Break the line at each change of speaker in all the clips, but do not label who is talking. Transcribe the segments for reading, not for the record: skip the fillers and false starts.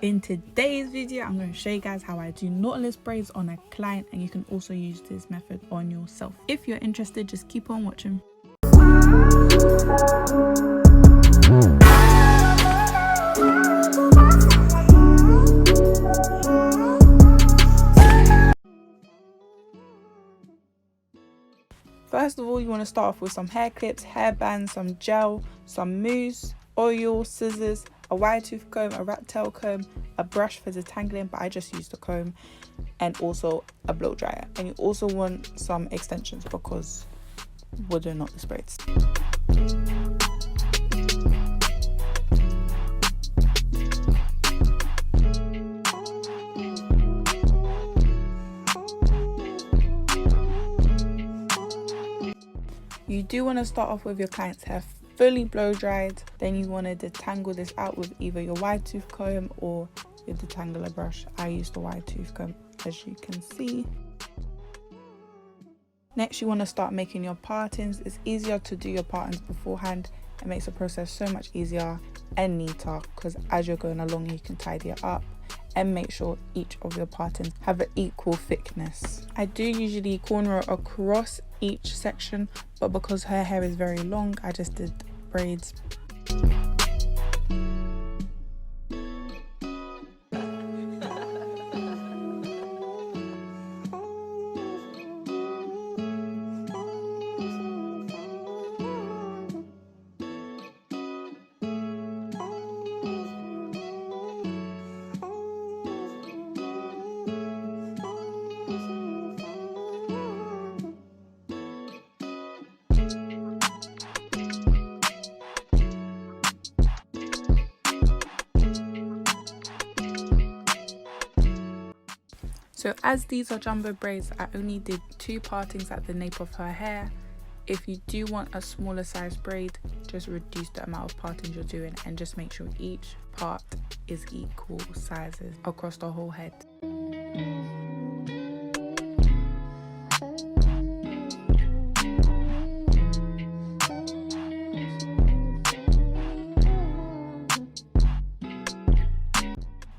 In today's video, I'm going to show you guys how I do knotless braids on a client, and you can also use this method on yourself. If you're interested, just keep on watching. First of all, you want to start off with some hair clips, hair bands, some gel, some mousse, oil, scissors, a wire tooth comb, a rat tail comb, a brush for detangling, but I just used a comb, and also a blow dryer. And you also want some extensions because we're doing knotless braids. You do want to start off with your client's hair fully blow dried. Then you want to detangle this out with either your wide tooth comb or your detangler brush. I use the wide tooth comb, as you can see. Next, you want to start making your partings. It's easier to do your partings beforehand. It makes the process so much easier and neater because as you're going along, you can tidy it up and make sure each of your partings have an equal thickness. I do usually corner across each section, but because her hair is very long, I just did braids. So as these are jumbo braids, I only did 2 partings at the nape of her hair. If you do want a smaller size braid, just reduce the amount of partings you're doing and just make sure each part is equal sizes across the whole head.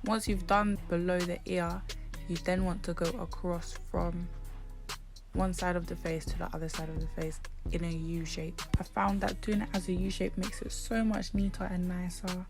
Once you've done below the ear, you then want to go across from one side of the face to the other side of the face in a U shape. I found that doing it as a U shape makes it so much neater and nicer.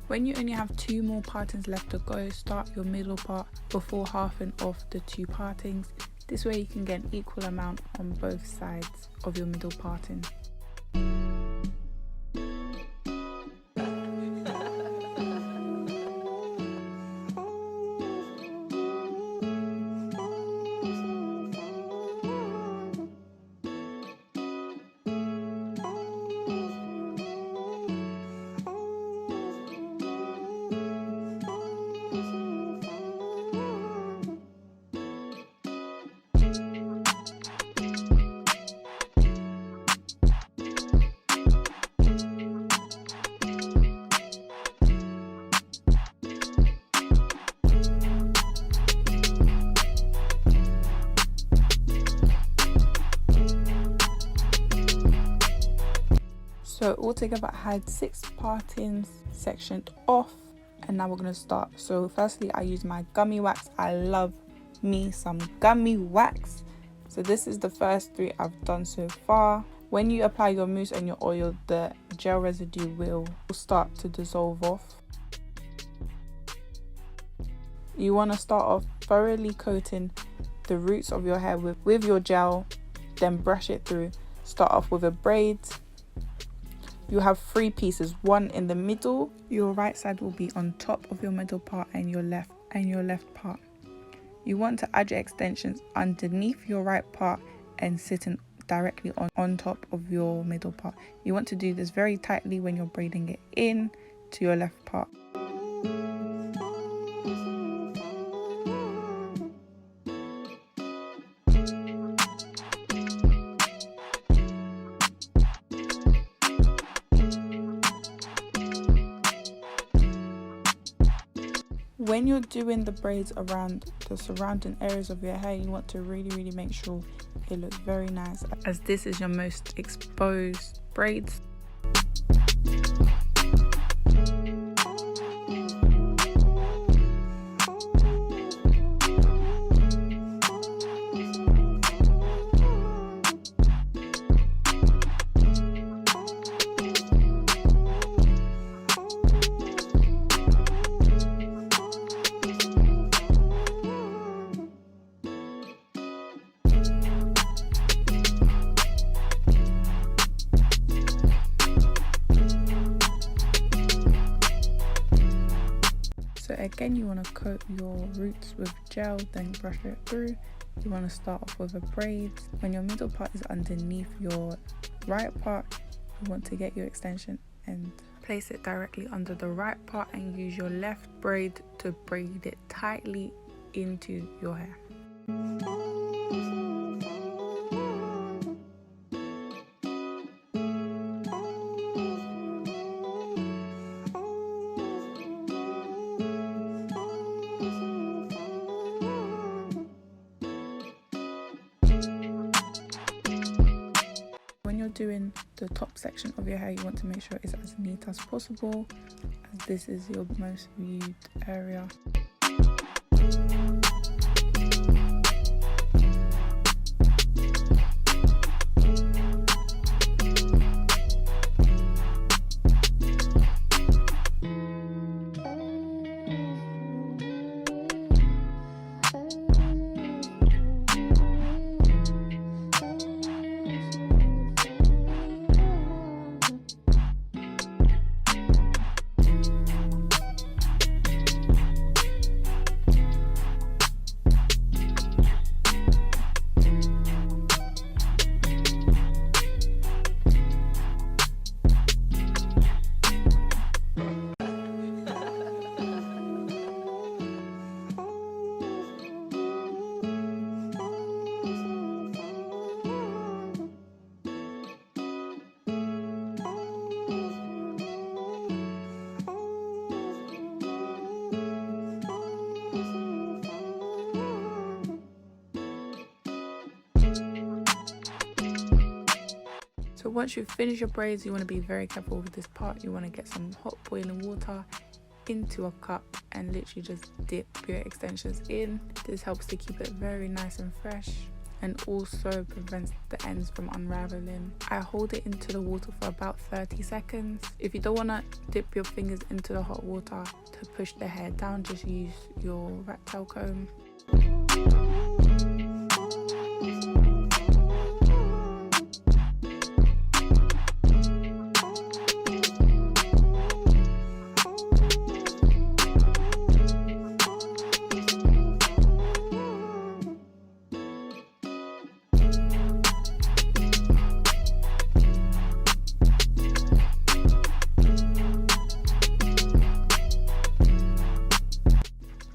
When you only have 2 more partings left to go, start your middle part before halving off the 2 partings. This way you can get an equal amount on both sides of your middle parting. altogether I had 6 partings sectioned off, and now we're going to start. So firstly, I use my gummy wax. I love me some gummy wax. So this is the first 3 I've done so far. When you apply your mousse and your oil, the gel residue will start to dissolve off. You want to start off thoroughly coating the roots of your hair with your gel, then brush it through. Start off with a braid. You have 3 pieces, one in the middle. Your right side will be on top of your middle part, and your left part. You want to add your extensions underneath your right part and sitting directly on top of your middle part. You want to do this very tightly when you're braiding it in to your left part. When you're doing the braids around the surrounding areas of your hair, you want to really make sure it looks very nice, as this is your most exposed braids. So again, you want to coat your roots with gel, then brush it through. You want to start off with a braid. When your middle part is underneath your right part, you want to get your extension and place it directly under the right part, and use your left braid to braid it tightly into your hair. When you're doing the top section of your hair, you want to make sure it's as neat as possible, as this is your most viewed area. So once you've finished your braids, you want to be very careful with this part. You want to get some hot boiling water into a cup and literally just dip your extensions in. This helps to keep it very nice and fresh, and also prevents the ends from unraveling. I hold it into the water for about 30 seconds. If you don't want to dip your fingers into the hot water to push the hair down, just use your rat tail comb.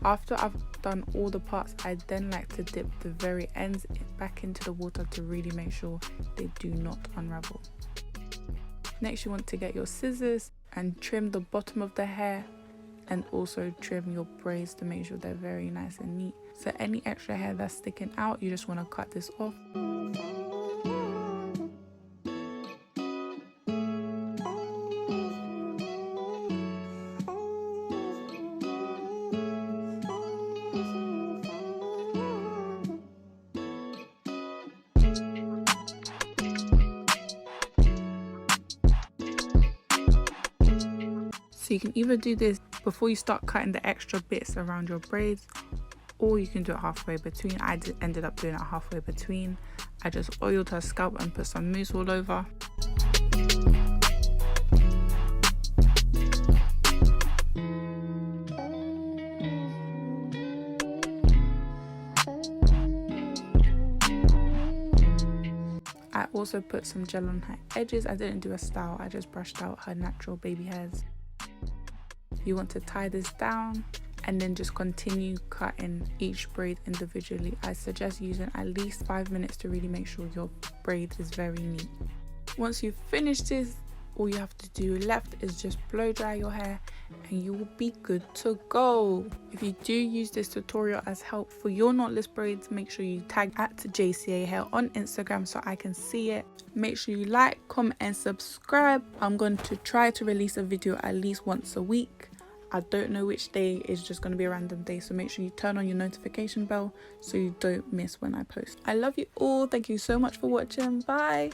After I've done all the parts, I then like to dip the very ends back into the water to really make sure they do not unravel. Next, you want to get your scissors and trim the bottom of the hair, and also trim your braids to make sure they're very nice and neat. So any extra hair that's sticking out, you just want to cut this off. So you can either do this before you start cutting the extra bits around your braids, or you can do it halfway between. I ended up doing it halfway between. I just oiled her scalp and put some mousse all over. I also put some gel on her edges. I didn't do a style, I just brushed out her natural baby hairs. You want to tie this down and then just continue cutting each braid individually. I suggest using at least 5 minutes to really make sure your braid is very neat. Once you've finished this, all you have to do left is just blow dry your hair and you will be good to go. If you do use this tutorial as help for your knotless braids, make sure you tag at JCA Hair on Instagram so I can see it. Make sure you like, comment and subscribe. I'm going to try to release a video at least once a week. I don't know which day, it's just going to be a random day, so make sure you turn on your notification bell so you don't miss when I post. I love you all. Thank you so much for watching. Bye.